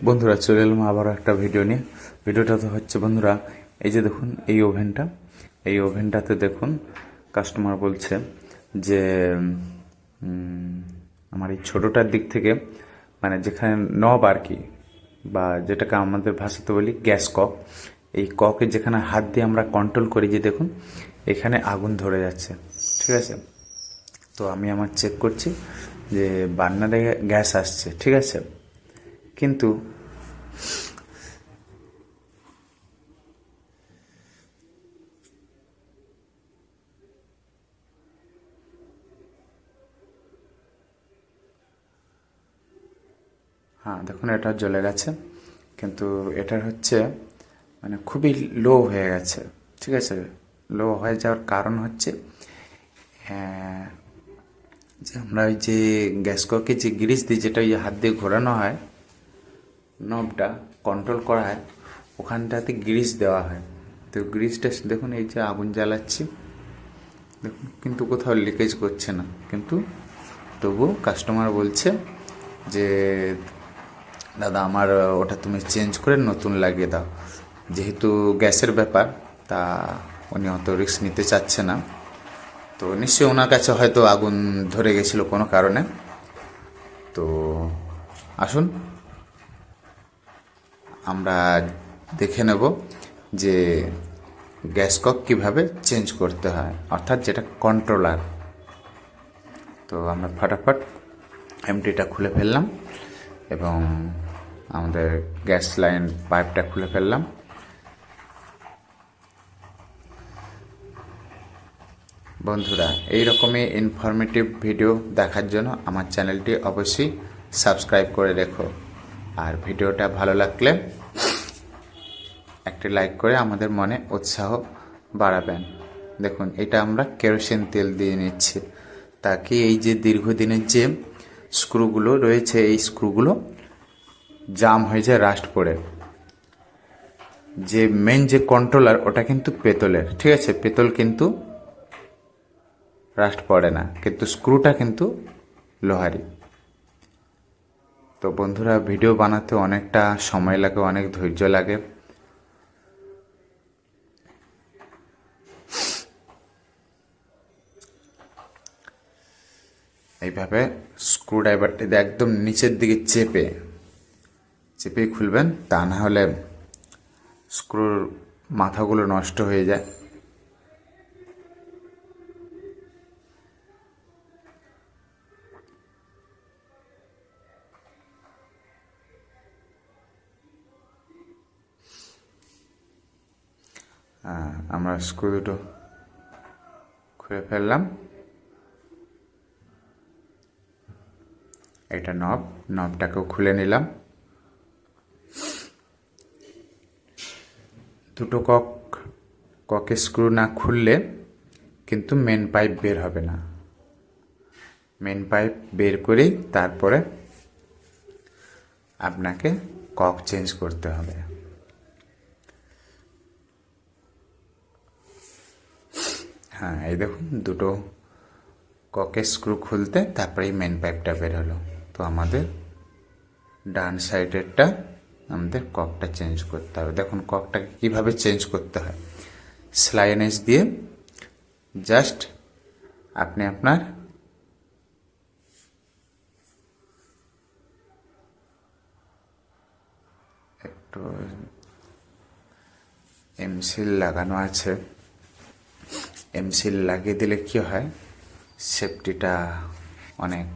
বন্ধুরা চলে এলাম আবারও একটা ভিডিও নিয়ে। ভিডিওটা তো হচ্ছে বন্ধুরা, এই যে দেখুন এই ওভেনটাতে দেখুন কাস্টমার বলছে যে আমার এই ছোটোটার দিক থেকে, মানে যেখানে নব আর কি, বা যেটাকে আমাদের ভাষাতে বলি গ্যাস কক, এই ককে যেখানে হাত দিয়ে আমরা কন্ট্রোল করি, যে দেখুন এখানে আগুন ধরে যাচ্ছে। ঠিক আছে, তো আমি আমার চেক করছি যে বার্নারে গ্যাস আসছে, ঠিক আছে, কিন্তু হ্যাঁ দেখুন এটা জ্বলে গেছে, কিন্তু এটার হচ্ছে মানে খুবই লো হয়ে গেছে। ঠিক আছে, লো হয়ে যাওয়ার কারণ হচ্ছে আহ, যে আমরা ওই যে গ্যাস ককে যে গ্রিস দিই, যেটা ওই হাত দিয়ে ঘোরানো হয়, নবটা কন্ট্রোল করা হয়, ওখানটাতে গ্রিস দেওয়া হয়। তো গ্রিসটা দেখুন, এই যে আগুন জ্বালাচ্ছি দেখুন, কিন্তু কোথাও লিকেজ করছে না, কিন্তু তবুও কাস্টমার বলছে যে দাদা আমার ওটা তুমি চেঞ্জ করে নতুন লাগিয়ে দাও। যেহেতু গ্যাসের ব্যাপার, তা উনি অত রিস্ক নিতে চাচ্ছে না। তো নিশ্চয়ই ওনার কাছে হয়তো আগুন ধরে গেছিলো কোনো কারণে। তো আসুন আমরা দেখে নেব যে গ্যাস কক কীভাবে চেঞ্জ করতে হয়, অর্থাৎ যেটা কন্ট্রোলার। তো আমরা ফটাফট এমটিটা খুলে ফেললাম এবং আমাদের গ্যাস লাইন পাইপটা খুলে ফেললাম। বন্ধুরা এই রকমই ইনফরমেটিভ ভিডিও দেখার জন্য আমার চ্যানেলটি অবশ্যই সাবস্ক্রাইব করে রেখো, আর ভিডিওটা ভালো লাগলে একটি লাইক করে আমাদের মনে উৎসাহ বাড়াবেন। দেখুন এটা আমরা কেরোসিন তেল দিয়ে নিচ্ছি, তাকে এই যে দীর্ঘদিনের যে স্ক্রুগুলো রয়েছে, এই স্ক্রুগুলো জাম হয়ে যায়, রাস্ট পড়ে। যে মেন যে কন্ট্রোলার ওটা কিন্তু পেতলের, ঠিক আছে, পেতল কিন্তু রাস্ট পড়ে না, কিন্তু স্ক্রুটা কিন্তু লোহারি। তো বন্ধুরা ভিডিও বানাতে অনেকটা সময় লাগে, অনেক ধৈর্য লাগে। এইভাবে স্ক্রু ড্রাইভারটি একদম নিচের দিকে চেপে চেপে খুলবেন, তা না হলে স্ক্রুর মাথাগুলো নষ্ট হয়ে যায়। আমরা স্ক্রু দুটো খুলে ফেললাম। এটা নবটাকেও খুলে নিলাম। দুটো ককে স্ক্রু না খুললে কিন্তু মেন পাইপ বের হবে না। মেন পাইপ বের করেই তারপরে আপনাকে কক চেঞ্জ করতে হবে। হ্যাঁ এই দেখুন দুটো ককের স্ক্রু খুলতে তারপরে এই মেন পাইপটা বের হলো। তো আমাদের ডান সাইডেরটা আমাদের ককটা চেঞ্জ করতে হবে। দেখুন ককটাকে কীভাবে চেঞ্জ করতে হয়, স্লাইনেজ দিয়ে জাস্ট আপনি আপনার একটু এমসিল লাগানো আছে, এমসিল লাগিয়ে দিলে কি হয়, সেফটিটা অনেক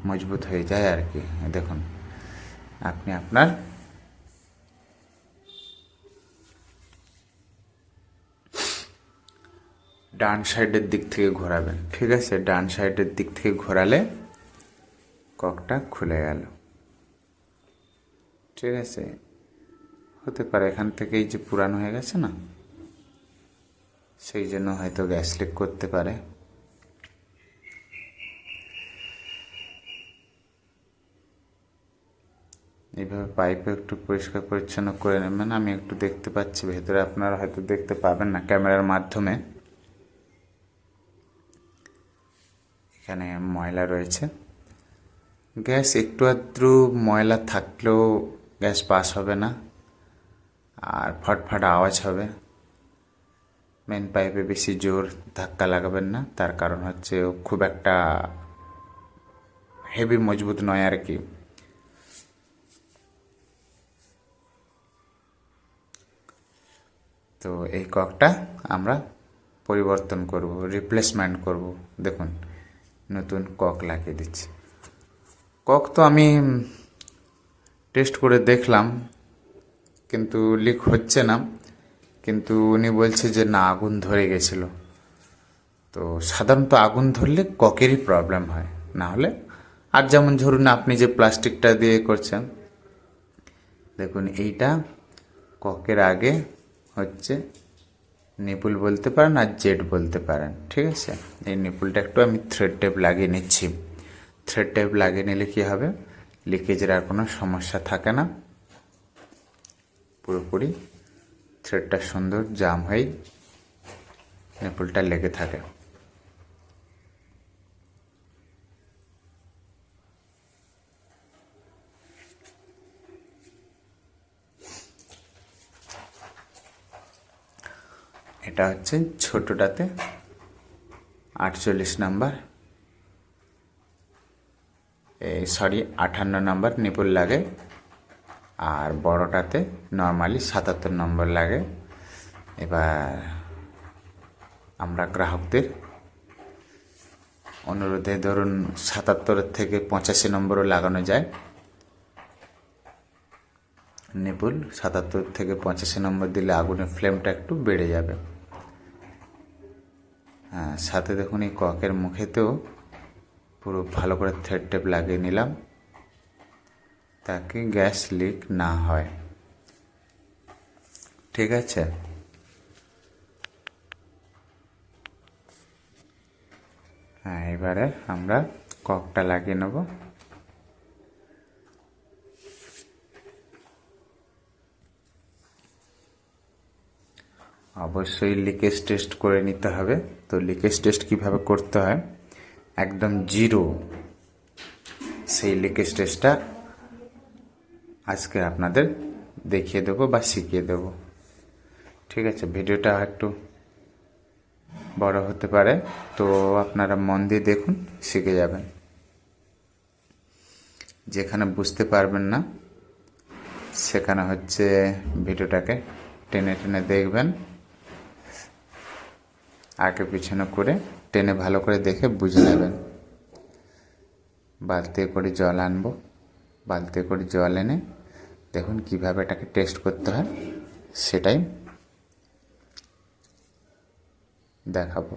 মজবুত হয়ে যায় আর কি। দেখুন আপনি আপনার ডান সাইডের দিক থেকে ঘোরাবেন, ঠিক আছে, ডান সাইডের দিক থেকে ঘোরালে ককটা খুলে গেল। ঠিক আছে, হতে পারে এখান থেকে এই যে পুরানো হয়ে গেছে না, সেই জন্য হয়তো গ্যাস লিক করতে পারে। এইভাবে পাইপে একটু পরিষ্কার পরিচ্ছন্ন করে নেবেন। আমি একটু দেখতে পাচ্ছি ভেতরে, আপনারা হয়তো দেখতে পাবেন না ক্যামেরার মাধ্যমে, এখানে ময়লা রয়েছে। গ্যাস একটু আধটু ময়লা থাকলেও গ্যাস পাস হবে না, আর ফটফট আওয়াজ হবে। মেন পাইপে বেশি জোর ধাক্কা লাগাবেন না, তার কারণ হচ্ছে ও খুব একটা হেভি মজবুত নয় আর কি। তো এই ককটা আমরা পরিবর্তন করব, রিপ্লেসমেন্ট করব। দেখুন নতুন কক লাগিয়ে দিচ্ছি। কক তো আমি টেস্ট করে দেখলাম, কিন্তু লিক হচ্ছে না, কিন্তু উনি বলছে যে না, আগুন ধরে গেছিলো। তো সাধারণত আগুন ধরলে ককেরই প্রবলেম হয়, না হলে আর যেমন ধরুন আপনি যে প্লাস্টিকটা দিয়ে করছেন, দেখুন এইটা ককের আগে হচ্ছে নিপুল বলতে পারেন আর জেড বলতে পারেন, ঠিক আছে। এই নিপুলটা একটু আমি থ্রেড টেপ লাগিয়ে নিচ্ছি। থ্রেড টেপ লাগিয়ে নিলে কী হবে, লিকেজের আর কোনো সমস্যা থাকে না, পুরোপুরি থ্রেডটা সুন্দর জাম হয়ে নিপুলটা লেগে থাকে। এটা হচ্ছে ছোটটাতে 48 নাম্বার, 58 নাম্বার নিপুল লাগে, আর বড়টাতে নর্মালি 77 নম্বর লাগে। এবার আমরা গ্রাহকদের অনুরোধে ধরুন 77 থেকে 85 নম্বরও লাগানো যায় নিপুল। 77 থেকে 85 নম্বর দিলে আগুনের ফ্লেমটা একটু বেড়ে যাবে। হ্যাঁ, সাথে দেখুন এই ককের মুখেতেও পুরো ভালো করে থ্রেড টেপ লাগিয়ে নিলাম, তাকে গ্যাস লিক না হয়, ঠিক আছে। হ্যাঁ, এবারে আমরা ককটা লাগিয়ে নেব। অবশ্যই লিকেজ টেস্ট করে নিতে হবে। তো লিকেজ টেস্ট কিভাবে করতে হয়, একদম জিরো সেই লিকেজ টেস্টটা আজকে আপনাদের দেখিয়ে দেবো বা শিখিয়ে দেবো, ঠিক আছে। ভিডিওটা একটু বড় হতে পারে, তো আপনারা মন দিয়ে দেখুন, শিখে যাবেন। যেখানে বুঝতে পারবেন না সেখানে হচ্ছে ভিডিওটাকে টেনে টেনে দেখবেন, আগে পিছনে করে টেনে ভালো করে দেখে বুঝে নেবেন। বালতি করে জল আনবো, বালতি করে জল এনে দেখুন কিভাবে এটাকে টেস্ট করতে হয় সেটাই দেখাবো।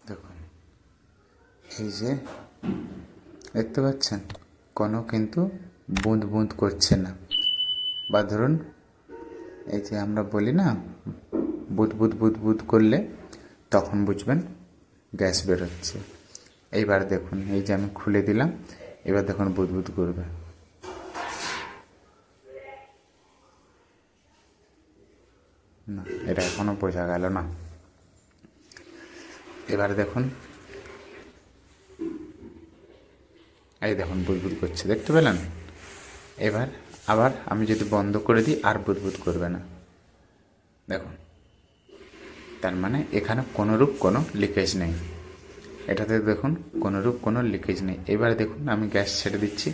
দেখুন এই যে দেখতে পাচ্ছেন, কোনো কিন্তু বুঁদ বুঁদ করছে না, বা ধরুন এই যে আমরা বলি না বুদ বুদ বুদ বুদ করলে, তখন বুঝবেন গ্যাস বেরোচ্ছে। এইবার দেখুন এই যে আমি খুলে দিলাম, এবার দেখুন বুদ বুদ করবে না, এটা এখনো বোঝা গেল না। এবার দেখুন, এই দেখুন বুদবুদ করছে, দেখতে পেলেন। এবার আবার আমি যদি বন্ধ করে দিই আর বুদবুদ করবে না, দেখুন। তার মানে এখানে কোনোরূপ কোনো লিকেজ নেই, এটাতে দেখুন কোনোরূপ কোনো লিকেজ নেই। এবার দেখুন আমি গ্যাস ছেড়ে দিচ্ছি,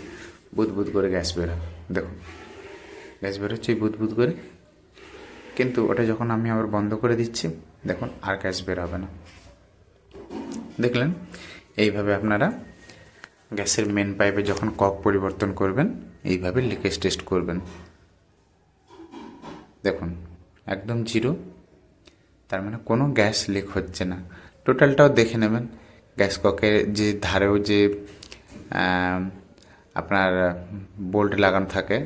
বুদবুদ করে গ্যাস বেরোবে, দেখুন গ্যাস বেরোচ্ছে বুদবুদ করে। কিন্তু ওটা যখন আমি আবার বন্ধ করে দিচ্ছি, দেখুন আর গ্যাস বের হবে না, দেখলেন। এইভাবে আপনারা গ্যাসের মেন পাইপে যখন কক পরিবর্তন করবেন, এইভাবে লিকেজ টেস্ট করবেন। দেখুন একদম জিরো, তার মানে কোনো গ্যাস লিক হচ্ছে না। টোটালটাও দেখে নেবেন, গ্যাস ককের যে ধারেও যে আপনার বোল্ট লাগানো থাকে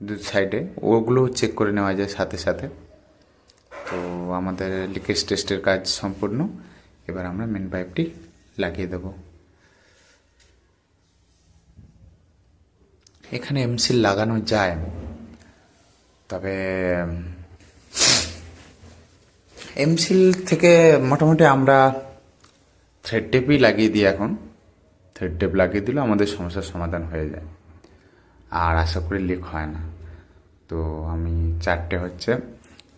দু সাইডে, ওগুলো চেক করে নেওয়া যায় সাথে সাথে। তো আমাদের লিকেজ টেস্টের কাজ সম্পূর্ণ। এবার আমরা মেন পাইপটি লাগিয়ে দেব। এখানে এমসিল লাগানো যায়, তবে এমসিল থেকে মোটামুটি আমরা থ্রেড টেপই লাগিয়ে দিই। এখন থ্রেড টেপ লাগিয়ে দিলে আমাদের সমস্যার সমাধান হয়ে যায়, আর আশা করি লিক হয় না। তো আমি 4টে হচ্ছে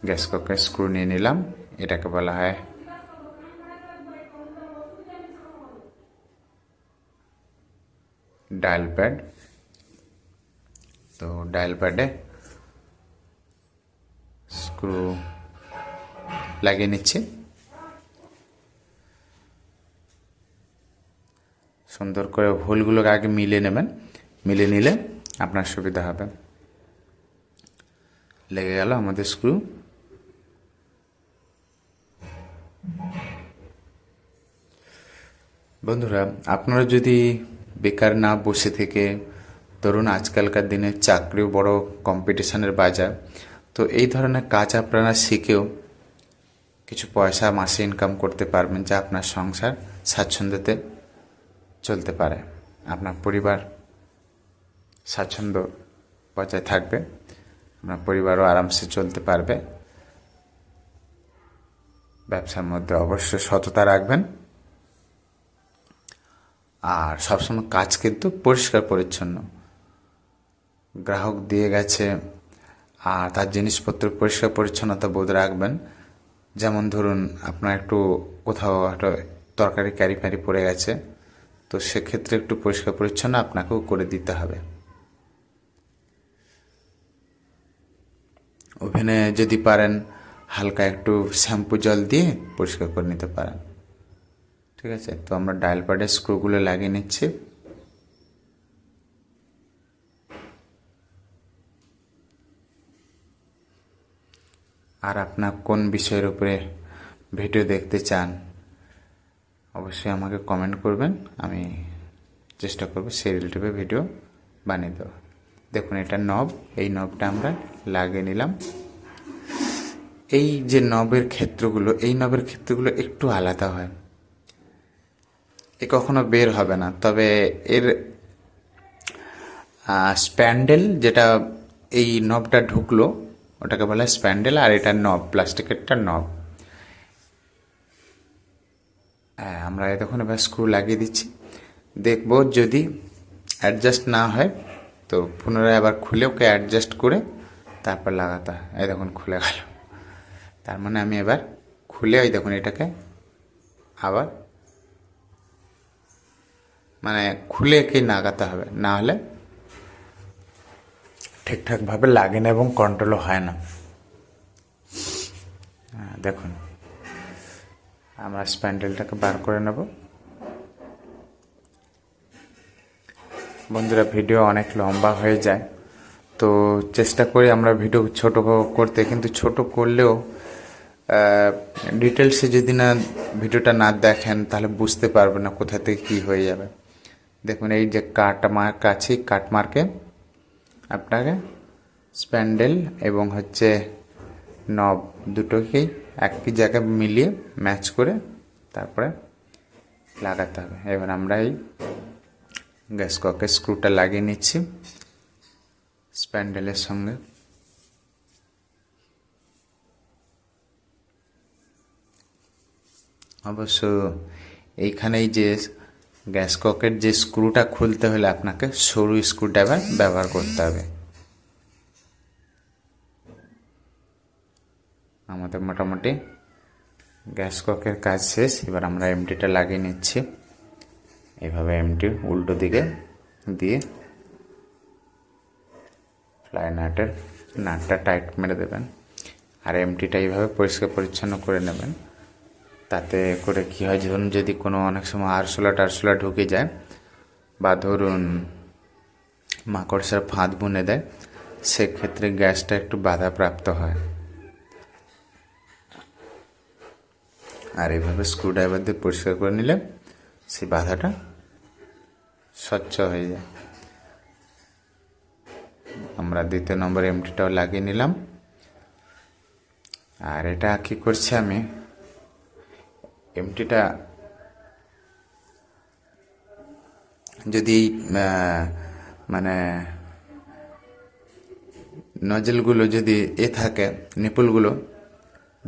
গ্যাস ককের স্ক্রু নিয়ে নিলাম। এটাকে বলা হয় ডায়াল প্যাড। তো ডায়াল প্যাডে স্ক্রু লাগিয়ে নিচ্ছি। সুন্দর করে হোলগুলোকে আগে মিলিয়ে নেবেন, মিলিয়ে নিলে আপনার সুবিধা হবে। লেগে গেল আমাদের স্ক্রু। বন্ধুরা, আপনারা যদি বেকার না বসে থেকে, ধরুন আজকালকার দিনে চাকরিও বড় কম্পিটিশনের বাজার, তো এই ধরনের কাজ আপনারা শিখেও কিছু পয়সা মাসে ইনকাম করতে পারবেন, যা আপনার সংসার স্বাচ্ছন্দ্যতে চলতে পারে। আপনার পরিবার স্বাচ্ছন্দ্য বজায় থাকবে, আপনার পরিবারও আরামসে চলতে পারবে। ব্যবসার মধ্যে অবশ্যই সততা রাখবেন, আর সবসময় কাজ কিন্তু পরিষ্কার পরিচ্ছন্ন। গ্রাহক দিয়ে গেছে আর তার জিনিসপত্র পরিষ্কার পরিচ্ছন্নতা বোধ রাখবেন। যেমন ধরুন আপনার একটু কোথাও একটা তরকারি ক্যারি ফ্যারি পড়ে গেছে, তো সেক্ষেত্রে একটু পরিষ্কার পরিচ্ছন্ন আপনাকেও করে দিতে হবে। ওভেনে যদি পারেন হালকা একটু শ্যাম্পু জল দিয়ে পরিষ্কার করে নিতে পারেন। ঠিক আছে, তো আমরা ডায়াল প্যাডের স্ক্রুগুলো লাগিয়ে নিচ্ছি। আর আপনার কোন বিষয়ের উপরে ভিডিও দেখতে চান অবশ্যই আমাকে কমেন্ট করবেন, আমি চেষ্টা করব সেই রিলেটিভে ভিডিও বানিয়ে দেওয়া। দেখুন এটা নব, এই নবটা আমরা লাগিয়ে নিলাম। এই যে নবের ক্ষেত্রগুলো, এই নবের ক্ষেত্রগুলো একটু আলাদা হয়, এ কখনো বের হবে না। তবে এর স্প্যান্ডেল, যেটা এই নবটা ঢুকলো ওটাকে বলা হয় স্প্যান্ডেল, আর এটা নব, প্লাস্টিকেরটা নব। হ্যাঁ, আমরা দেখুন এবার স্ক্রু লাগিয়ে দিচ্ছি। দেখব যদি অ্যাডজাস্ট না হয় তো পুনরায় আবার খুলে ওকে অ্যাডজাস্ট করে তারপর লাগাতে হয়। এই দেখুন খুলে গেল, তার মানে আমি এবার খুলে ওই দেখুন এটাকে আবার মানে খুলে কি লাগাতে হবে, না হলে ঠিকঠাকভাবে লাগে না এবং কন্ট্রোলও হয় না। দেখুন আমরা স্প্যান্ডেলটাকে বার করে নেব। বন্ধুরা, ভিডিও অনেক লম্বা হয়ে যায়, তো চেষ্টা করি আমরা ভিডিও ছোট করতে, কিন্তু ছোট করলেও ডিটেলসে যদি না ভিডিওটা না দেখেন তাহলে বুঝতে পারবে না কোথা থেকে কী হয়ে যাবে। দেখুন এই যে কাট মার্ক আছে, কাট মার্কে আপনাকে স্প্যান্ডেল এবং হচ্ছে নব দুটোকেই একই জায়গায় মিলিয়ে ম্যাচ করে তারপরে লাগাতে হবে। এবার আমরা এই গ্যাস ককের স্ক্রুটা লাগিয়ে নিচ্ছি স্প্যান্ডেলের সঙ্গে। অবশ্য এইখানেই যে গ্যাস ককের যে স্ক্রুটা খুলতে হলে আপনাকে সরু স্ক্রুড্রাইভার ব্যবহার করতে হবে। আমাদের মোটামুটি গ্যাস ককের কাজ শেষ। এবার আমরা এমটিটা লাগিয়ে নিচ্ছি। এভাবে এমটি উল্টো দিকে দিয়ে ফ্লাই নাটের নাটটা টাইট মেরে দেবেন, আর এমটিটা এইভাবে পরিষ্কার পরিচ্ছন্ন করে নেবেন। তাতে করে কী হয়, ধরুন যদি কোনো অনেক সময় আরশোলা ঢুকে যায়, বা ধরুন মাকড়সার ফাঁদ বুনে দেয়, সেক্ষেত্রে গ্যাসটা একটু বাধাপ্রাপ্ত হয়। আর এইভাবে স্ক্রুড্রাইভার দিয়ে পরিষ্কার করে নিলে সেই বাধাটা স্বচ্ছ হয়ে যায়। আমরা দ্বিতীয় নম্বর এমটিটাও লাগিয়ে নিলাম। আর এটা কি করছি আমি, এমটিটা যদি মানে নজলগুলো যদি থাকে, নিপুলগুলো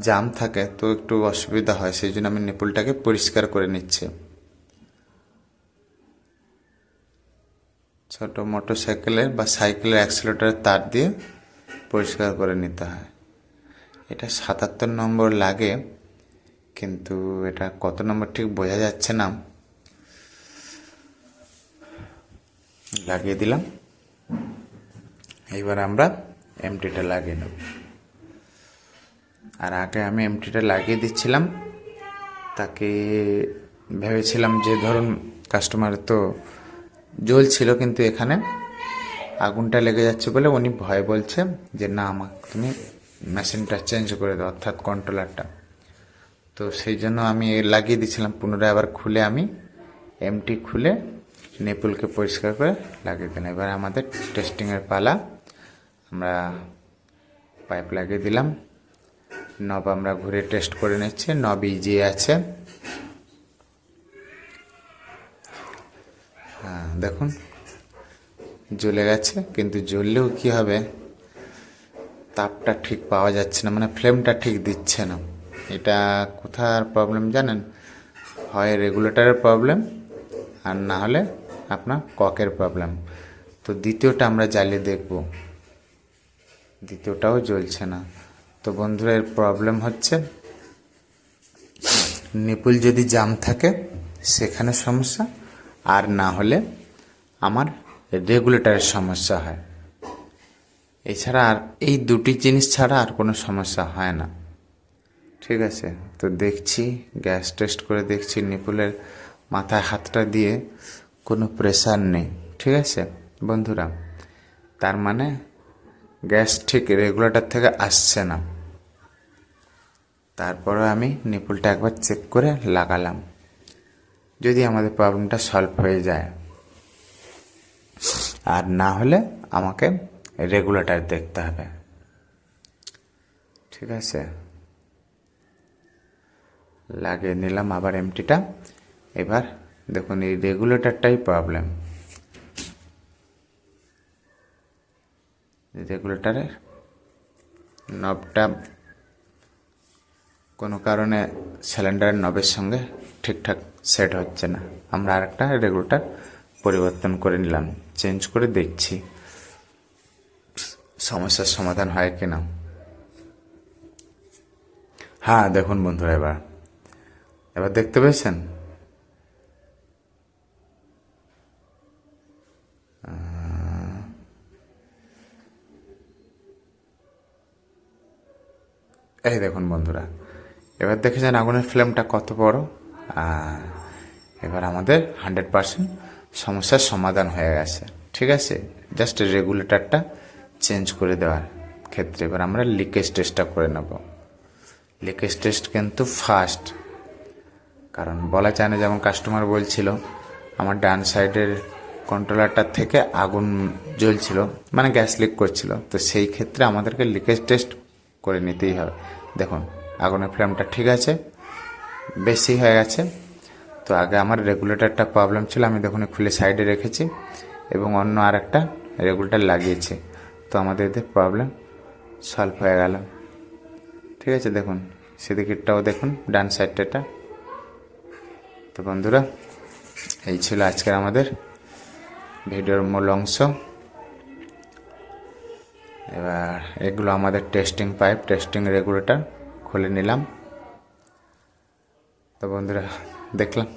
জাম থাকে, তো একটু অসুবিধা হয়। সেই জন্য আমি নিপুলটাকে পরিষ্কার করে নিচ্ছি। ছোট মোটর সাইকেলের বা সাইকেলের অ্যাক্সিলারেটরের তার দিয়ে পরিষ্কার করে নিতে হয়। এটা 77 নম্বর লাগে, কিন্তু এটা কত নম্বর ঠিক বোঝা যাচ্ছে না। লাগিয়ে দিলাম। এইবার আমরা এমটিটা লাগিয়ে নেব। আর আগে আমি এমটিটা লাগিয়ে দিচ্ছিলাম, তাকে ভেবেছিলাম যে ধরুন কাস্টমার তো জ্বলছিল, কিন্তু এখানে আগুনটা লেগে যাচ্ছে বলে উনি ভয় বলছে যে না, আমাকে তুমি মেশিনটা চেঞ্জ করে দাও, অর্থাৎ কন্ট্রোলারটা। তো সেই জন্য আমি লাগিয়ে দিয়েছিলাম। পুনরায় আবার খুলে আমি এমটি খুলে নিপুলকে পরিষ্কার করে লাগিয়ে দিলাম। এবার আমাদের টেস্টিংয়ের পালা। আমরা পাইপ লাগিয়ে দিলাম। নব আমরা ঘুরে টেস্ট করে নিচ্ছি, নব ইজি আছে। হ্যাঁ দেখুন জ্বলে গেছে, কিন্তু জ্বললেও কি হবে, তাপটা ঠিক পাওয়া যাচ্ছে না, মানে ফ্লেমটা ঠিক দিচ্ছে না। এটা কোথার প্রবলেম জানেন? হয় রেগুলেটরের প্রবলেম, আর না হলে আপনার ককের প্রবলেম। তো দ্বিতীয়টা আমরা জ্বালিয়ে দেখব, দ্বিতীয়টাও জ্বলছে না। তো বন্ধুরা, এর প্রবলেম হচ্ছে নিপুল যদি জাম থাকে সেখানে সমস্যা, আর না হলে আমার রেগুলেটরের সমস্যা হয়। এছাড়া আর এই দুটি জিনিস ছাড়া আর কোনো সমস্যা হয় না। ঠিক আছে, তো দেখছি, গ্যাস টেস্ট করে দেখছি নিপুলের মাথায় হাতটা দিয়ে কোনো প্রেসার নেই। ঠিক আছে বন্ধুরা, তার মানে গ্যাস ঠিক রেগুলেটর থেকে আসছে না। তারপরে আমি নিপুলটা একবার চেক করে লাগালাম, যদি আমাদের প্রবলেমটা সলভ হয়ে যায়। আর না হলে আমাকে রেগুলেটর দেখতে হবে। ঠিক আছে, লাগিয়ে নিলাম আবার এমটিটা। এবার দেখুন এই রেগুলেটরটাই প্রবলেম। রেগুলেটরের নবটা কোনো কারণে সিলিন্ডারের নবের সঙ্গে ঠিকঠাক সেট হচ্ছে না। আমরা আরেকটা রেগুলেটর পরিবর্তন করে নিলাম, চেঞ্জ করে দেখছি সমস্যার সমাধান হয় কিনা। হ্যাঁ দেখুন বন্ধুরা, এবার দেখতে পেয়েছেন? এই দেখুন বন্ধুরা, এবার দেখেছেন আগুনের ফ্লেমটা কত বড়। এবার আমাদের 100% সমস্যার সমাধান হয়ে গেছে। ঠিক আছে, জাস্ট রেগুলেটরটা চেঞ্জ করে দেওয়ার ক্ষেত্রে এবার আমরা লিকেজ টেস্টটা করে নেব। লিকেজ টেস্ট কিন্তু ফার্স্ট, কারণ বলা যায় না, যেমন কাস্টমার বলছিল আমার ডান সাইডের কন্ট্রোলারটার থেকে আগুন জ্বলছিল, মানে গ্যাস লিক করছিল। তো সেই ক্ষেত্রে আমাদেরকে লিকেজ টেস্ট করে নিতেই হবে। দেখুন আগুনের ফ্লেমটা ঠিক আছে, বেশি হয়ে গেছে। তো আগে আমার রেগুলেটরটা প্রবলেম ছিল, আমি দেখুন খুলে সাইডে রেখেছি এবং অন্য আরেকটা রেগুলেটর লাগিয়েছি। তো আমাদের এতে প্রবলেম সলভ হয়ে গেল। ঠিক আছে, দেখুন সেদিকেরটাও দেখুন, ডান সাইডটা। তো বন্ধুরা, এই ছিল আজকের আমাদের ভিডিওর মূল অংশ। এবার এগুলো আমাদের টেস্টিং পাইপ, টেস্টিং রেগুলেটর খুলে নিলাম। তো বন্ধুরা দেখলাম